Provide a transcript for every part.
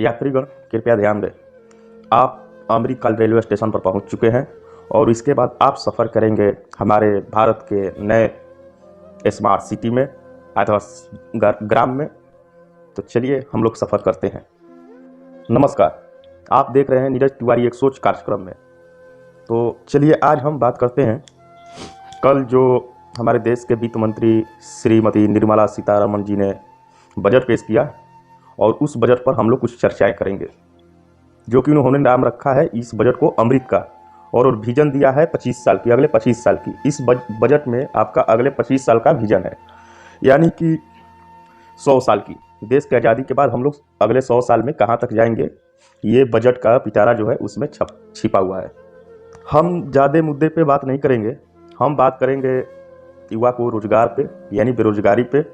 यात्रीगण कृपया ध्यान दें, आप अमृतकाल रेलवे स्टेशन पर पहुंच चुके हैं और इसके बाद आप सफ़र करेंगे हमारे भारत के नए स्मार्ट सिटी में अथवा ग्राम में। तो चलिए हम लोग सफ़र करते हैं। नमस्कार, आप देख रहे हैं नीरज तिवारी एक सोच कार्यक्रम में। तो चलिए आज हम बात करते हैं कल जो हमारे देश के वित्त मंत्री श्रीमती निर्मला सीतारमण जी ने बजट पेश किया और उस बजट पर हम लोग कुछ चर्चाएं करेंगे, जो कि उन्होंने नाम रखा है इस बजट को अमृत का, और विजन दिया है 25 साल की, अगले 25 साल की। इस बजट में आपका अगले 25 साल का विजन है, यानी कि 100 साल की। देश की आज़ादी के बाद हम लोग अगले 100 साल में कहाँ तक जाएंगे, ये बजट का पिटारा जो है उसमें छिपा हुआ है। हम ज़्यादा मुद्दे पे बात नहीं करेंगे, हम बात करेंगे युवा को रोजगार पे यानी बेरोजगारी पे,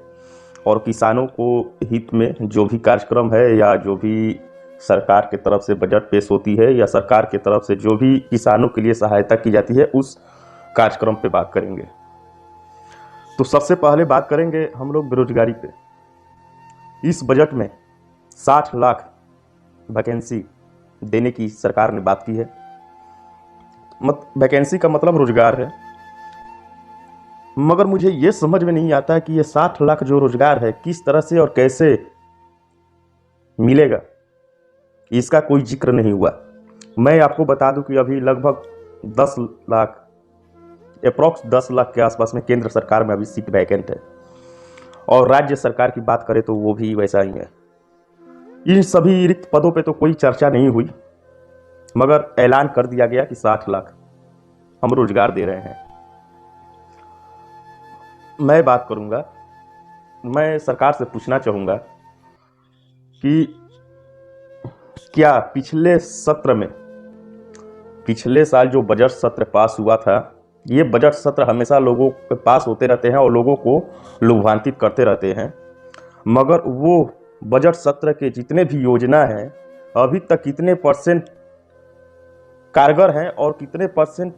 और किसानों को हित में जो भी कार्यक्रम है या जो भी सरकार की तरफ से बजट पेश होती है या सरकार की तरफ से जो भी किसानों के लिए सहायता की जाती है उस कार्यक्रम पे बात करेंगे। तो सबसे पहले बात करेंगे हम लोग बेरोजगारी पे। इस बजट में 60 लाख वैकेंसी देने की सरकार ने बात की है। वैकेंसी का मतलब रोजगार है, मगर मुझे ये समझ में नहीं आता कि ये 60 लाख जो रोजगार है किस तरह से और कैसे मिलेगा, इसका कोई जिक्र नहीं हुआ। मैं आपको बता दूं कि अभी लगभग 10 लाख अप्रॉक्स 10 लाख के आसपास में केंद्र सरकार में अभी सीट वैकेंट है, और राज्य सरकार की बात करें तो वो भी वैसा ही है। इन सभी रिक्त पदों पे तो कोई चर्चा नहीं हुई, मगर ऐलान कर दिया गया कि 60 लाख हम रोजगार दे रहे हैं। मैं बात करूंगा, मैं सरकार से पूछना चाहूँगा कि क्या पिछले सत्र में, पिछले साल जो बजट सत्र पास हुआ था, ये बजट सत्र हमेशा लोगों के पास होते रहते हैं और लोगों को लुभान्वित करते रहते हैं, मगर वो बजट सत्र के जितने भी योजना हैं अभी तक कितने % कारगर हैं और कितने %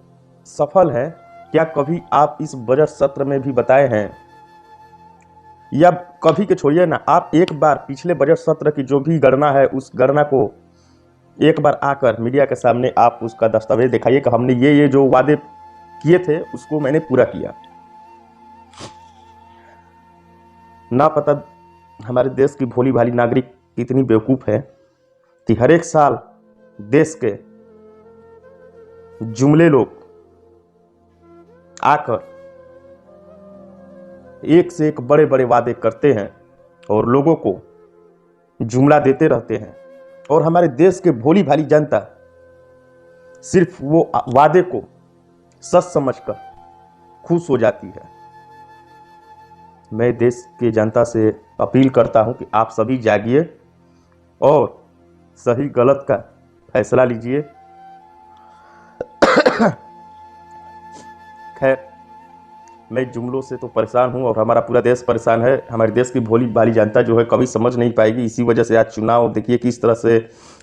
सफल हैं, क्या कभी आप इस बजट सत्र में भी बताए हैं? या कभी के छोड़िए ना, आप एक बार पिछले बजट सत्र की जो भी गणना है उस गणना को एक बार आकर मीडिया के सामने आप उसका दस्तावेज दिखाइए कि हमने ये जो वादे किए थे उसको मैंने पूरा किया। ना पता हमारे देश की भोली भाली नागरिक कितनी बेवकूफ है कि हर एक साल देश के जुमले लोग आकर एक से एक बड़े बड़े वादे करते हैं और लोगों को जुमला देते रहते हैं, और हमारे देश के भोली भाली जनता सिर्फ वो वादे को सच समझकर खुश हो जाती है। मैं देश के जनता से अपील करता हूं कि आप सभी जागिए और सही गलत का फैसला लीजिए। खैर, मैं जुमलों से तो परेशान हूं और हमारा पूरा देश परेशान है। हमारे देश की भोली भाली जनता जो है कभी समझ नहीं पाएगी। इसी वजह से आज चुनाव देखिए किस तरह से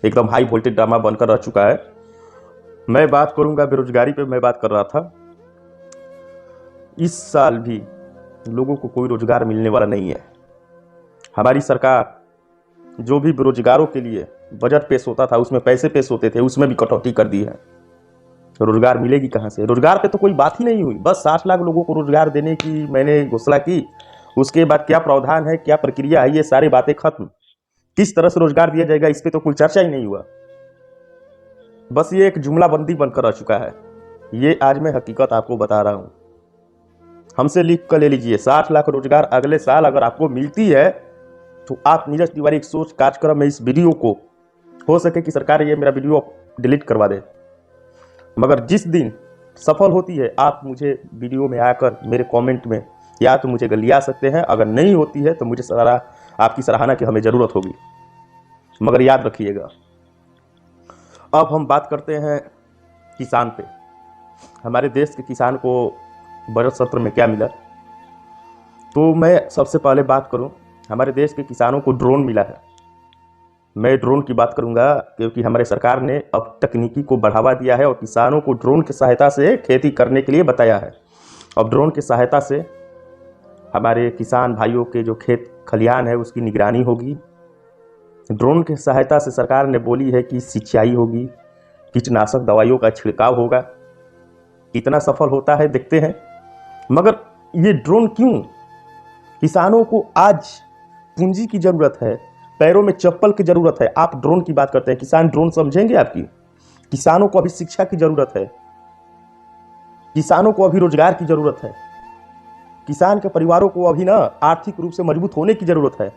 एकदम हाई वोल्टेज ड्रामा बनकर रह चुका है। मैं बात करूंगा बेरोजगारी पे। मैं बात कर रहा था, इस साल भी लोगों को कोई रोजगार मिलने वाला नहीं है। हमारी सरकार जो भी बेरोजगारों के लिए बजट पेश होता था, उसमें पैसे पेश होते थे, उसमें भी कटौती कर दी है। रोजगार मिलेगी कहाँ से? रोजगार पे तो कोई बात ही नहीं हुई। बस 60 लाख लोगों को रोजगार देने की मैंने घोषणा की, उसके बाद क्या प्रावधान है, क्या प्रक्रिया है, ये सारी बातें खत्म। किस तरह से रोजगार दिया जाएगा इस पे तो कोई चर्चा ही नहीं हुआ। बस ये एक जुमला बंदी बनकर रह चुका है। ये आज मैं हकीकत आपको बता रहा हूँ, हमसे लिख कर ले लीजिए। 60 लाख रोजगार अगले साल अगर आपको मिलती है तो आप नीरज तिवारी एक सोच कार्यक्रम में इस वीडियो को, हो सके कि सरकार ये मेरा वीडियो डिलीट करवा दे, मगर जिस दिन सफल होती है आप मुझे वीडियो में आकर मेरे कमेंट में या तो मुझे गलिया सकते हैं, अगर नहीं होती है तो मुझे आपकी सराहना की हमें ज़रूरत होगी, मगर याद रखिएगा। अब हम बात करते हैं किसान पे। हमारे देश के किसान को बजट सत्र में क्या मिला, तो मैं सबसे पहले बात करूं, हमारे देश के किसानों को ड्रोन मिला है। मैं ड्रोन की बात करूंगा क्योंकि हमारे सरकार ने अब तकनीकी को बढ़ावा दिया है और किसानों को ड्रोन की सहायता से खेती करने के लिए बताया है। अब ड्रोन की सहायता से हमारे किसान भाइयों के जो खेत खलिहान है उसकी निगरानी होगी, ड्रोन की सहायता से सरकार ने बोली है कि सिंचाई होगी, कीटनाशक दवाइयों का छिड़काव होगा। कितना सफल होता है देखते हैं। मगर ये ड्रोन क्यों? किसानों को आज पूंजी की जरूरत है, पैरों में चप्पल की जरूरत है, आप ड्रोन की बात करते हैं। किसान ड्रोन समझेंगे आपकी? किसानों को अभी शिक्षा की जरूरत है, किसानों को अभी रोजगार की जरूरत है, किसान के परिवारों को अभी ना आर्थिक रूप से मजबूत होने की जरूरत है।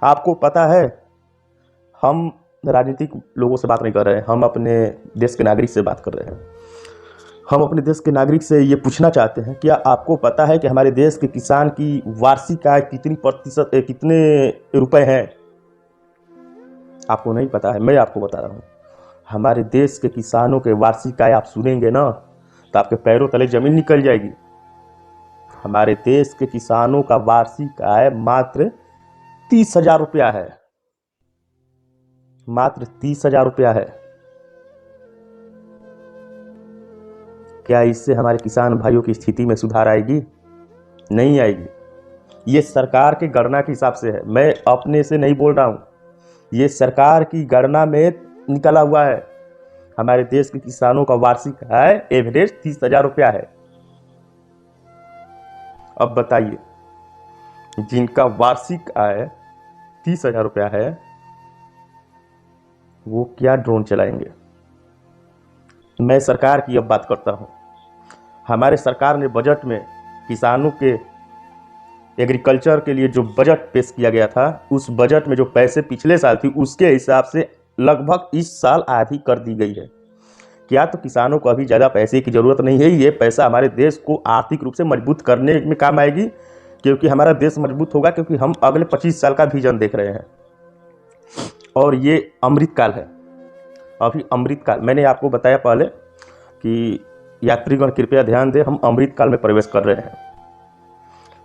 आपको पता है, हम राजनीतिक लोगों से बात नहीं कर रहे हैं, हम अपने देश के नागरिक से बात कर रहे हैं। हम अपने देश के नागरिक से ये पूछना चाहते हैं, क्या आपको पता है कि हमारे देश के किसान की वार्षिक आय कितने रुपए हैं? आपको नहीं पता है, मैं आपको बता रहा हूँ। हमारे देश के किसानों के वार्षिक आय आप सुनेंगे ना तो आपके पैरों तले जमीन निकल जाएगी। हमारे देश के किसानों का वार्षिक आय मात्र 30,000 रुपया है, मात्र 30,000 रुपया है। क्या इससे हमारे किसान भाइयों की स्थिति में सुधार आएगी? नहीं आएगी। ये सरकार की गणना के हिसाब से है, मैं अपने से नहीं बोल रहा हूँ, ये सरकार की गणना में निकला हुआ है। हमारे देश के किसानों का वार्षिक आय एवरेज 30,000 रुपया है। अब बताइए, जिनका वार्षिक आय 30,000 रुपया है वो क्या ड्रोन चलाएंगे? मैं सरकार की अब बात करता हूं। हमारे सरकार ने बजट में किसानों के एग्रीकल्चर के लिए जो बजट पेश किया गया था, उस बजट में जो पैसे पिछले साल थी उसके हिसाब से लगभग इस साल आधी कर दी गई है। क्या तो किसानों को अभी ज़्यादा पैसे की ज़रूरत नहीं है, ये पैसा हमारे देश को आर्थिक रूप से मजबूत करने में काम आएगी, क्योंकि हमारा देश मजबूत होगा, क्योंकि हम अगले 25 साल का विजन देख रहे हैं और ये अमृतकाल है। अभी अमृतकाल, मैंने आपको बताया पहले कि यात्रीगण कृपया ध्यान दें, हम अमृतकाल में प्रवेश कर रहे हैं।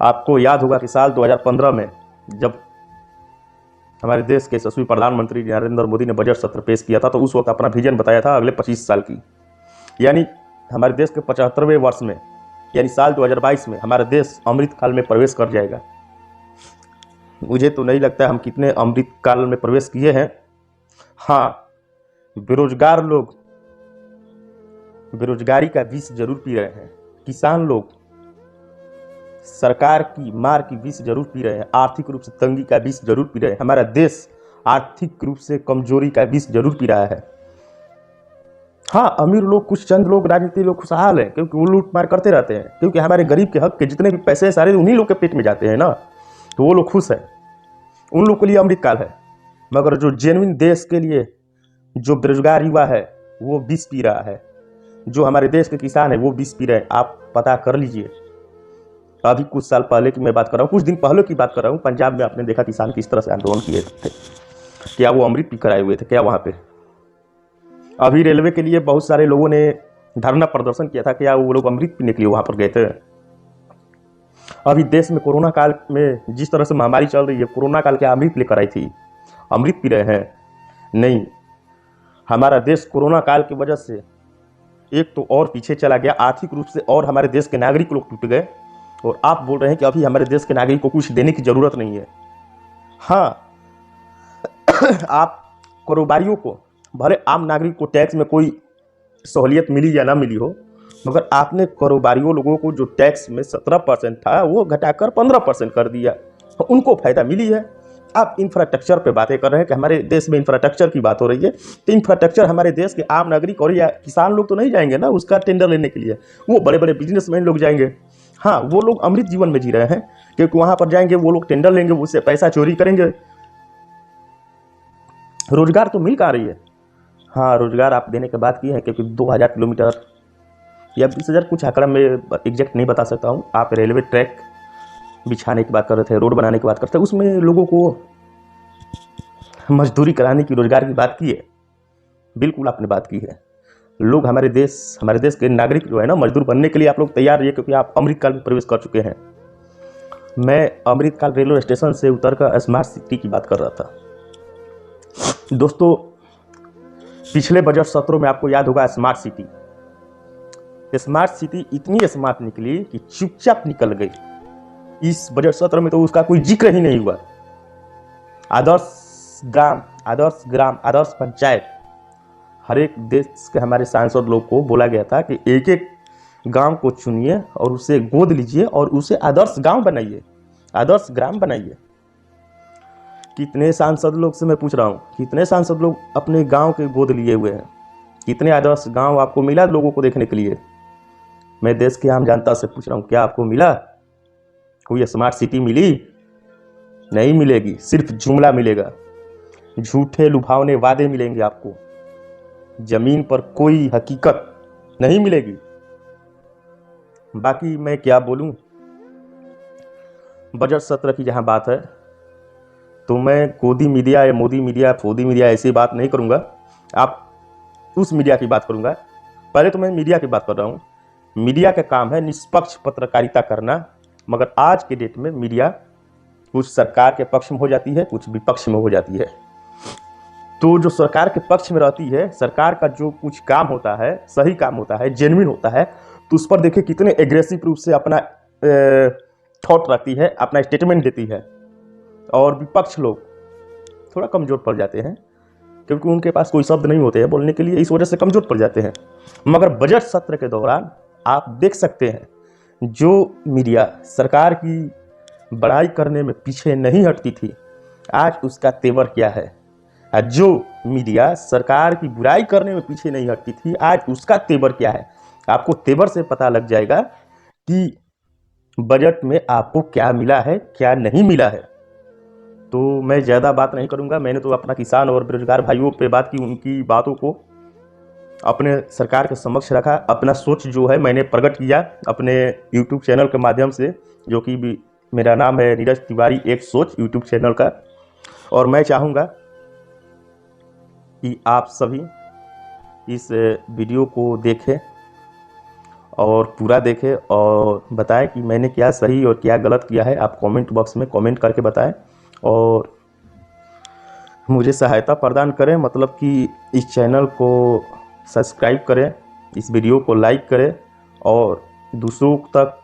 आपको याद होगा कि साल 2015 में जब हमारे देश के यशस्वी प्रधानमंत्री नरेंद्र मोदी ने बजट सत्र पेश किया था, तो उस वक्त अपना विजन बताया था अगले 25 साल की, यानी हमारे देश के 75वें वर्ष में, यानी साल 2022 में हमारा देश अमृतकाल में प्रवेश कर जाएगा। मुझे तो नहीं लगता हम कितने अमृतकाल में प्रवेश किए हैं। हाँ, बेरोजगार लोग बेरोजगारी का विष जरूर पी रहे हैं, किसान लोग सरकार की मार की विष जरूर पी रहे हैं, आर्थिक रूप से तंगी का विष जरूर पी रहे हैं, हमारा देश आर्थिक रूप से कमजोरी का विष जरूर पी रहा है। हाँ, अमीर लोग, कुछ चंद लोग, राजनीति लोग खुशहाल हैं, क्योंकि वो लूट मार करते रहते हैं, क्योंकि हमारे गरीब के हक के जितने भी पैसे सारे उन्हीं लोग के पेट में जाते हैं ना, तो वो लोग खुश हैं, उन लोग के लिए अमृतकाल है। मगर जो जेन्युइन देश के लिए जो बेरोजगार युवा है वो विष पी रहा है, जो हमारे देश के किसान है वो विष पी रहे हैं। आप पता कर लीजिए, अभी कुछ साल पहले की मैं बात कर रहा हूँ, कुछ दिन पहले की बात कर रहा हूँ, पंजाब में आपने देखा किसान किस तरह से आंदोलन किए थे, क्या वो अमृत पी कर आए हुए थे क्या वहाँ पे? अभी रेलवे के लिए बहुत सारे लोगों ने धरना प्रदर्शन किया था, क्या वो लोग अमृत पीने के लिए वहाँ पर गए थे? अभी देश में कोरोना काल में जिस तरह से महामारी चल रही है, कोरोना काल क्या अमृत लेकर आई थी? अमृत पी रहे हैं? नहीं, हमारा देश कोरोना काल की वजह से एक तो और पीछे चला गया आर्थिक रूप से, और हमारे देश के नागरिक लोग टूट गए, और आप बोल रहे हैं कि अभी हमारे देश के नागरिक को कुछ देने की जरूरत नहीं है। हाँ, आप कारोबारियों को, भले आम नागरिक को टैक्स में कोई सहूलियत मिली या ना मिली हो, मगर आपने कारोबारियों लोगों को जो टैक्स में 17% था वो घटाकर 15% कर दिया, तो उनको फायदा मिली है। आप इंफ्रास्ट्रक्चर पे बातें कर रहे हैं कि हमारे देश में इंफ्रास्ट्रक्चर की बात हो रही है, तो इंफ्रास्ट्रक्चर हमारे देश के आम नागरिक और या किसान लोग तो नहीं जाएंगे ना उसका टेंडर लेने के लिए, वो बड़े बड़े बिजनेसमैन लोग जाएंगे। हाँ, वो लोग अमृत जीवन में जी रहे हैं, क्योंकि वहां पर जाएंगे वो लोग टेंडर लेंगे, उससे पैसा चोरी करेंगे। रोजगार तो मिल कहाँ रही है? हाँ, रोजगार आप देने की बात की है, क्योंकि 2000 किलोमीटर या 20,000 कुछ आंकड़ा में एग्जैक्ट नहीं बता सकता हूँ, आप रेलवे ट्रैक बिछाने की बात कर रहे थे, रोड बनाने की बात करते हैं, उसमें लोगों को मजदूरी कराने की, रोजगार की बात की है। बिल्कुल आपने बात की है। लोग हमारे देश के नागरिक जो है ना, मजदूर बनने के लिए आप लोग तैयार रहिए, क्योंकि आप अमृतकाल में प्रवेश कर चुके हैं। मैं अमृतकाल रेलवे स्टेशन से उतरकर स्मार्ट सिटी की बात कर रहा था। दोस्तों, पिछले बजट सत्रों में आपको याद होगा स्मार्ट सिटी इतनी स्मार्ट निकली कि चुपचाप निकल गई। इस बजट सत्र में तो उसका कोई जिक्र ही नहीं हुआ। आदर्श आदर्श ग्राम, आदर्श पंचायत, हर एक देश के हमारे सांसद लोग को बोला गया था कि एक एक गांव को चुनिए और उसे गोद लीजिए और उसे आदर्श गांव बनाइए, आदर्श ग्राम बनाइए। कितने सांसद लोग से मैं पूछ रहा हूँ, कितने सांसद लोग अपने गांव के गोद लिए हुए हैं? कितने आदर्श गांव आपको मिला लोगों को देखने के लिए? मैं देश के आम जनता से पूछ रहा हूँ, क्या आपको मिला? कोई स्मार्ट सिटी मिली? नहीं मिलेगी, सिर्फ जुमला मिलेगा, झूठे लुभावने वादे मिलेंगे आपको, जमीन पर कोई हकीकत नहीं मिलेगी। बाकी मैं क्या बोलूं, बजट सत्र की जहां बात है तो मैं गोदी मीडिया या मोदी मीडिया, फोदी मीडिया ऐसी बात नहीं करूंगा, आप उस मीडिया की बात करूंगा। पहले तो मैं मीडिया की बात कर रहा हूं। मीडिया का काम है निष्पक्ष पत्रकारिता करना, मगर आज के डेट में मीडिया कुछ सरकार के पक्ष में हो जाती है, कुछ विपक्ष में हो जाती है। तो जो सरकार के पक्ष में रहती है, सरकार का जो कुछ काम होता है, सही काम होता है, जेन्युइन होता है, तो उस पर देखिए कितने एग्रेसिव रूप से अपना थॉट रखती है, अपना स्टेटमेंट देती है। और विपक्ष लोग थोड़ा कमज़ोर पड़ जाते हैं क्योंकि उनके पास कोई शब्द नहीं होते हैं बोलने के लिए, इस वजह से कमज़ोर पड़ जाते हैं। मगर बजट सत्र के दौरान आप देख सकते हैं, जो मीडिया सरकार की बड़ाई करने में पीछे नहीं हटती थी, आज उसका तेवर क्या है। जो मीडिया सरकार की बुराई करने में पीछे नहीं हटती थी, आज उसका तेवर क्या है। आपको तेवर से पता लग जाएगा कि बजट में आपको क्या मिला है, क्या नहीं मिला है। तो मैं ज़्यादा बात नहीं करूंगा। मैंने तो अपना किसान और बेरोजगार भाइयों पे बात की, उनकी बातों को अपने सरकार के समक्ष रखा, अपना सोच जो है मैंने प्रकट किया अपने यूट्यूब चैनल के माध्यम से, जो कि मेरा नाम है नीरज तिवारी एक सोच यूट्यूब चैनल का। और मैं चाहूँगा कि आप सभी इस वीडियो को देखें और पूरा देखें और बताएं कि मैंने क्या सही और क्या गलत किया है। आप कमेंट बॉक्स में कमेंट करके बताएं और मुझे सहायता प्रदान करें, मतलब कि इस चैनल को सब्सक्राइब करें, इस वीडियो को लाइक करें और दूसरों तक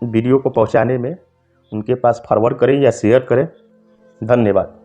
वीडियो को पहुंचाने में उनके पास फॉरवर्ड करें या शेयर करें। धन्यवाद।